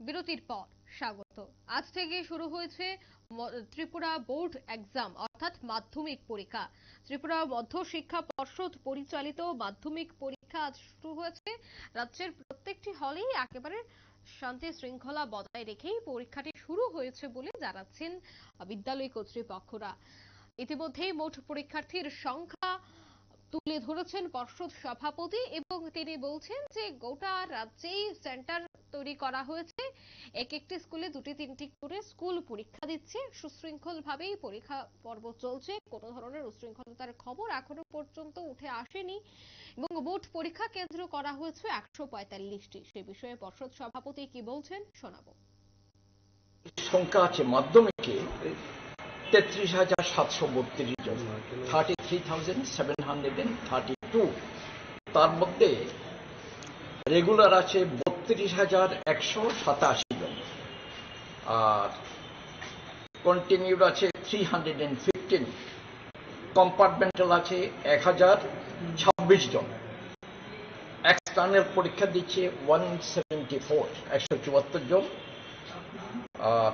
বিরতির পর স্বাগত। আজ থেকে শুরু হয়েছে ত্রিপুরা বোর্ড এক্সাম অর্থাৎ মাধ্যমিক পরীক্ষা। ত্রিপুরা মধ্য শিক্ষা পর্ষদ পরিচালিত মাধ্যমিক পরীক্ষা আজ শুরু হয়েছে। রাজ্যের প্রত্যেকটি হলেই একেবারে শান্তি শৃঙ্খলা বজায় রেখেই পরীক্ষাটি শুরু হয়েছে বলে জানাচ্ছেন বিদ্যালয় কর্তৃপক্ষরা। ইতিমধ্যেই মোট পরীক্ষার্থীর সংখ্যা তুলে ধরেছেন পর্ষদ সভাপতি এবং তিনি বলছেন যে গোটা রাজ্যেই সেন্টার তৈরি করা হয়েছে। এক একটি স্কুলে দুটি তিনটি করে স্কুল পরীক্ষা দিচ্ছে। সুশৃঙ্খল ভাবেই পরীক্ষা পর্ব চলছে। কোনো ধরনের উশৃঙ্খলতার খবর এখনো পর্যন্ত উঠে আসেনি এবং মোট পরীক্ষা কেন্দ্র করা হয়েছে 145টি। সে বিষয়ে পর্ষদ সভাপতি কি বলছেন শোনাবো। সংখ্যা আছে মাধ্যমিকে 33,732 জন, 33,732। তার মধ্যে রেগুলার আছে 32,187 জন, আর কন্টিনিউড আছে 315, কম্পার্টমেন্টাল আছে 1,026 জন, এক্সটার্নাল পরীক্ষা দিচ্ছে 174 জন, আর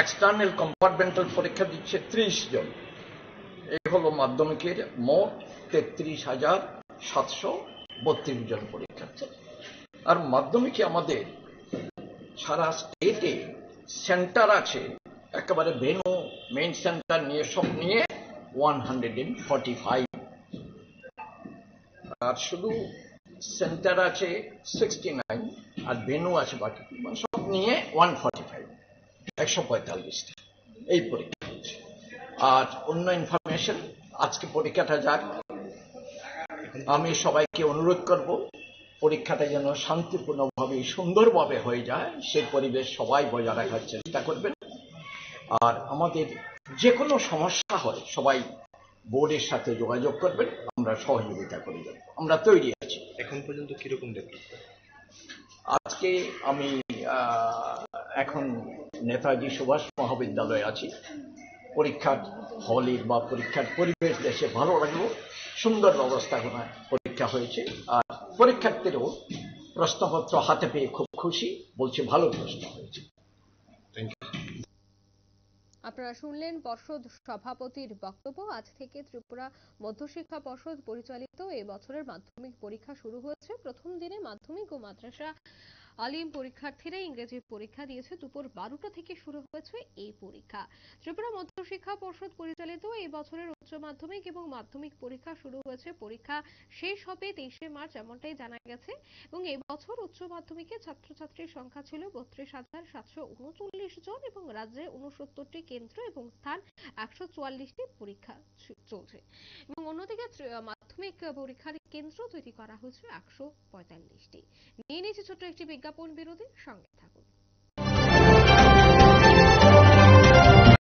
এক্সটার্নাল কম্পার্টমেন্টাল পরীক্ষা দিচ্ছে 30 জন। এই হলো মাধ্যমিকের মোট 33,732 জন পরীক্ষার্থী। আর মাধ্যমিকে আমাদের সারা স্টেটে সেন্টার আছে একেবারে ভেনু মেইন সেন্টার নিয়ে সব নিয়ে 145, আর শুধু সেন্টার আছে 69 আর ভেনু আছে বাকি, সব নিয়ে 145, 145টা এই পরীক্ষা হচ্ছে। আর অন্য ইনফরমেশন আজকে পরীক্ষাটা যাক, আমি সবাইকে অনুরোধ করব পরীক্ষাটা যেন শান্তিপূর্ণভাবে সুন্দরভাবে হয়ে যায়, সেই পরিবেশ সবাই বজায় রাখার চেষ্টা করবেন। আর আমাদের যে কোনো সমস্যা হয় সবাই বোর্ডের সাথে যোগাযোগ করবেন, আমরা সহযোগিতা করে যাব, আমরা তৈরি আছি। এখন পর্যন্ত কিরকম দেখবেন? আজকে আমি এখন নেতাজি সুভাষ মহাবিদ্যালয়ে আছি। পরীক্ষার হলের বা পরীক্ষার পরিবেশ দেশে ভালো লাগলো, সুন্দর ব্যবস্থাপনায় পরীক্ষা হয়েছে। আর পরীক্ষার্থীরাও প্রশ্নপত্র হাতে পেয়ে খুব খুশি, বলছে ভালো প্রশ্ন হয়েছে। আপনারা শুনলেন পর্ষদ সভাপতির বক্তব্য। আজ থেকে ত্রিপুরা মধ্যশিক্ষা পর্ষদ পরিচালিত এই বছরের মাধ্যমিক পরীক্ষা শুরু হয়েছে। প্রথম দিনে মাধ্যমিক ও মাদ্রাসা আলিম পরীক্ষার্থীরা ইংরেজি পরীক্ষা দিয়েছে। দুপুর 12টা থেকে শুরু হয়েছে এই পরীক্ষা। ত্রিপুরা মধ্যশিক্ষা পর্ষদ পরিচালিত এই বছরের উচ্চ মাধ্যমিক এবং মাধ্যমিক পরীক্ষা শুরু হয়েছে। পরীক্ষা শেষ হবে 23শে মার্চ এমনটাই জানা গেছে এবং এই বছর উচ্চ মাধ্যমিকে ছাত্রছাত্রীর সংখ্যা ছিল 32,739 জন এবং রাজ্যে 69টি কেন্দ্র এবং স্থান 144টি পরীক্ষা চলছে এবং অন্যদিকে মাধ্যমিক পরীক্ষার কেন্দ্র তৈরি করা হয়েছে 145টি। নিয়ে নিয়েছে ছোট্ট একটি বিজ্ঞাপন বিরতির সঙ্গে থাকুন।